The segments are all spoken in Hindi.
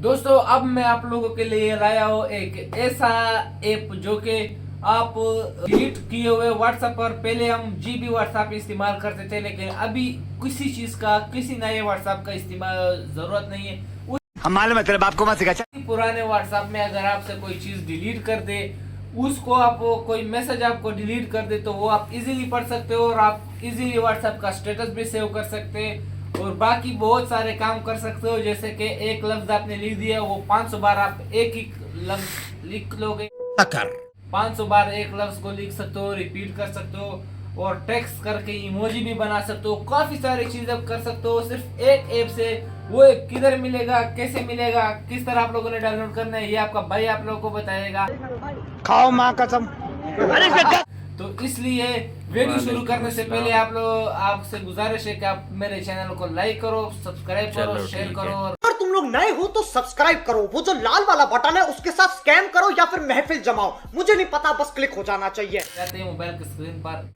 दोस्तों अब मैं आप लोगों के लिए लाया हूँ एक ऐसा ऐप जो कि आप डिलीट किए हुए व्हाट्सएप पर पहले हम जीबी व्हाट्सएप इस्तेमाल करते थे, लेकिन अभी किसी चीज का किसी नए व्हाट्सएप का इस्तेमाल जरूरत नहीं है। हम मालूम है तेरे बाप को मत सिखा। पुराने व्हाट्सएप में अगर आपसे कोई चीज डिलीट कर दे, उसको आप कोई मैसेज आपको डिलीट कर दे तो वो आप इजीली पढ़ सकते हो और आप इजीली व्हाट्सएप का स्टेटस भी सेव कर सकते हैं और बाकी बहुत सारे काम कर सकते हो। जैसे कि एक लफ्ज आपने लिख दिया, वो 500 बार आप एक ही लफ्ज लिख लोगे, 500 बार एक लफ्ज को लिख सकते हो, रिपीट कर सकते हो और टेक्स्ट करके इमोजी भी बना सकते हो। काफी सारी चीजें आप कर सकते हो सिर्फ एक ऐप से। वो ऐप किधर मिलेगा, कैसे मिलेगा, किस तरह आप लोगों ने डाउनलोड करना है, ये आपका भाई आप लोगों को बताएगा। खाओ माँ कसम। तो इसलिए वीडियो शुरू करने से पहले आप लोग आपसे गुजारिश है कि आप मेरे चैनल को लाइक करो, सब्सक्राइब करो, शेयर करो। अगर तुम लोग नए हो तो सब्सक्राइब करो, वो जो लाल वाला बटन है उसके साथ स्कैम करो या फिर महफिल जमाओ, मुझे नहीं पता, बस क्लिक हो जाना चाहिए। जाते हैं मोबाइल की स्क्रीन पर।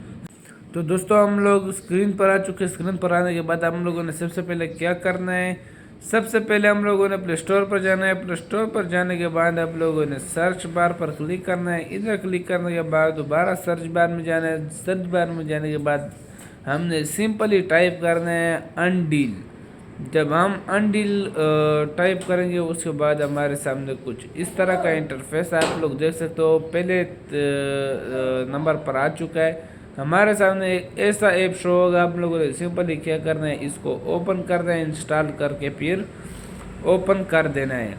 तो दोस्तों हम लोग स्क्रीन पर आ चुके हैं। स्क्रीन पर आने के बाद हम लोगों ने सबसे पहले क्या करना है, सबसे पहले हम लोगों ने प्ले स्टोर पर जाना है। प्ले स्टोर पर जाने के बाद आप लोगों ने सर्च बार पर क्लिक करना है। इधर क्लिक करने के बाद दोबारा सर्च बार में जाना है। सर्च बार में जाने के बाद हमने सिंपली टाइप करना है अनडील। जब हम अनडील टाइप करेंगे उसके बाद हमारे सामने कुछ इस तरह का इंटरफेस आप लोग देख सकते हो। पहले नंबर पर आ चुका है हमारे सामने एक ऐसा ऐप शो होगा। आप लोगों ने सिंपली क्या करना है, इसको ओपन करना है, इंस्टॉल करके फिर ओपन कर देना है।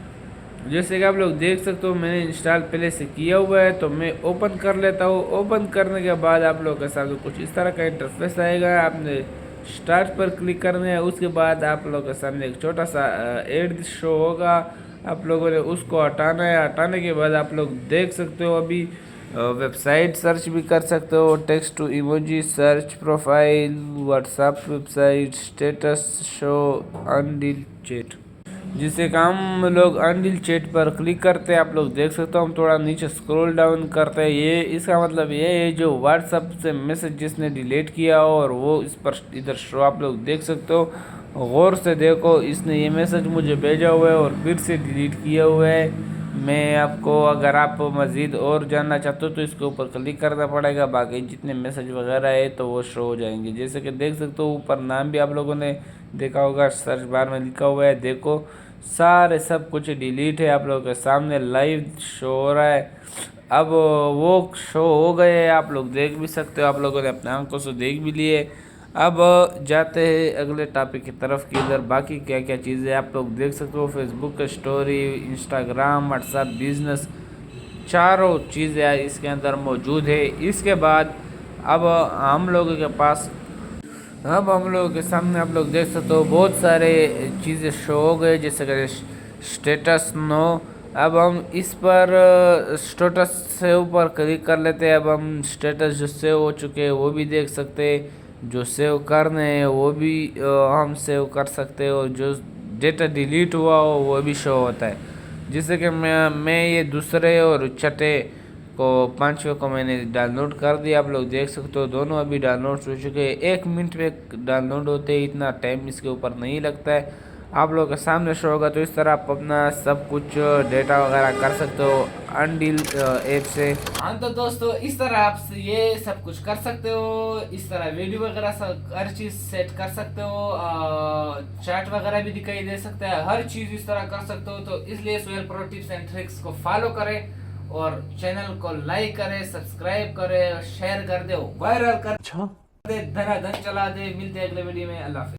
जैसे कि आप लोग देख सकते हो मैंने इंस्टॉल पहले से किया हुआ है, तो मैं ओपन कर लेता हूँ। ओपन करने के बाद आप लोगों के सामने कुछ इस तरह का इंटरफेस आएगा। आपने स्टार्ट पर क्लिक करना है। उसके बाद आप लोगों के सामने एक छोटा सा एड शो होगा, आप लोगों ने उसको हटाना है। हटाने के बाद आप लोग देख सकते हो अभी वेबसाइट सर्च भी कर सकते हो, text to emoji search, profile, WhatsApp website, status show, अनडील चैट। जिसे कि हम लोग अनडील चैट पर क्लिक करते हैं, आप लोग देख सकते हो हम थोड़ा नीचे स्क्रॉल डाउन करते हैं। ये इसका मतलब ये है जो व्हाट्सएप से मैसेज जिसने डिलीट किया हो और वो इस पर इधर शो आप लोग देख सकते हो। गौर से देखो, इसने ये मैसेज मुझे भेजा हुआ है और फिर से डिलीट किया हुआ है। मैं आपको अगर आप मज़ीद और जानना चाहते हो तो इसके ऊपर क्लिक करना पड़ेगा, बाकी जितने मैसेज वगैरह है तो वो शो हो जाएंगे। जैसे कि देख सकते हो ऊपर नाम भी आप लोगों ने देखा होगा, सर्च बार में लिखा हुआ है। देखो सारे सब कुछ डिलीट है, आप लोगों के सामने लाइव शो हो रहा है। अब वो शो हो गए, आप लोग देख भी सकते हो, आप लोगों ने अपने आंखों से देख भी लिए। अब जाते हैं अगले टॉपिक की तरफ कि इधर बाकी क्या क्या चीज़ें आप लोग देख सकते हो। Facebook story, Instagram, WhatsApp business, चारों चीज़ें इसके अंदर मौजूद है। इसके बाद अब हम लोगों के पास अब हम लोगों के सामने आप लोग देख सकते हो बहुत सारे चीज़ें शो हो गए, जैसे कि स्टेटस नो। अब हम इस पर स्टेटस से ऊपर क्लिक कर लेते हैं। अब हम स्टेटस जो सेव हो चुके हैं वो भी देख सकते हैं, जो सेव करने हैं वो भी हम सेव कर सकते हैं और जो डेटा डिलीट हुआ हो वो भी शो होता है। जैसे कि मैं ये दूसरे और छठे को 5वें को मैंने डाउनलोड कर दिया, आप लोग देख सकते हो दोनों अभी डाउनलोड हो चुके हैं। 1 मिनट में डाउनलोड होते हैं, इतना टाइम इसके ऊपर नहीं लगता है। आप लोगों के सामने शो होगा, तो इस तरह आप अपना सब कुछ डेटा वगैरह कर सकते हो अनडील ऐप से। हाँ तो दोस्तों इस तरह आप ये सब कुछ कर सकते हो, इस तरह वीडियो वगैरह सब हर चीज़ सेट कर सकते हो, चैट वगैरह भी दिखाई दे सकता है, हर चीज़ इस तरह कर सकते हो। तो इसलिए Sohail pro tips and tricks को फॉलो करें और चैनल को लाइक करे, सब्सक्राइब करे, शेयर कर दे, वायरल कर दे, धनाधन चला दे। मिलते हैं अगले वीडियो में। अल्लाह हाफिज़।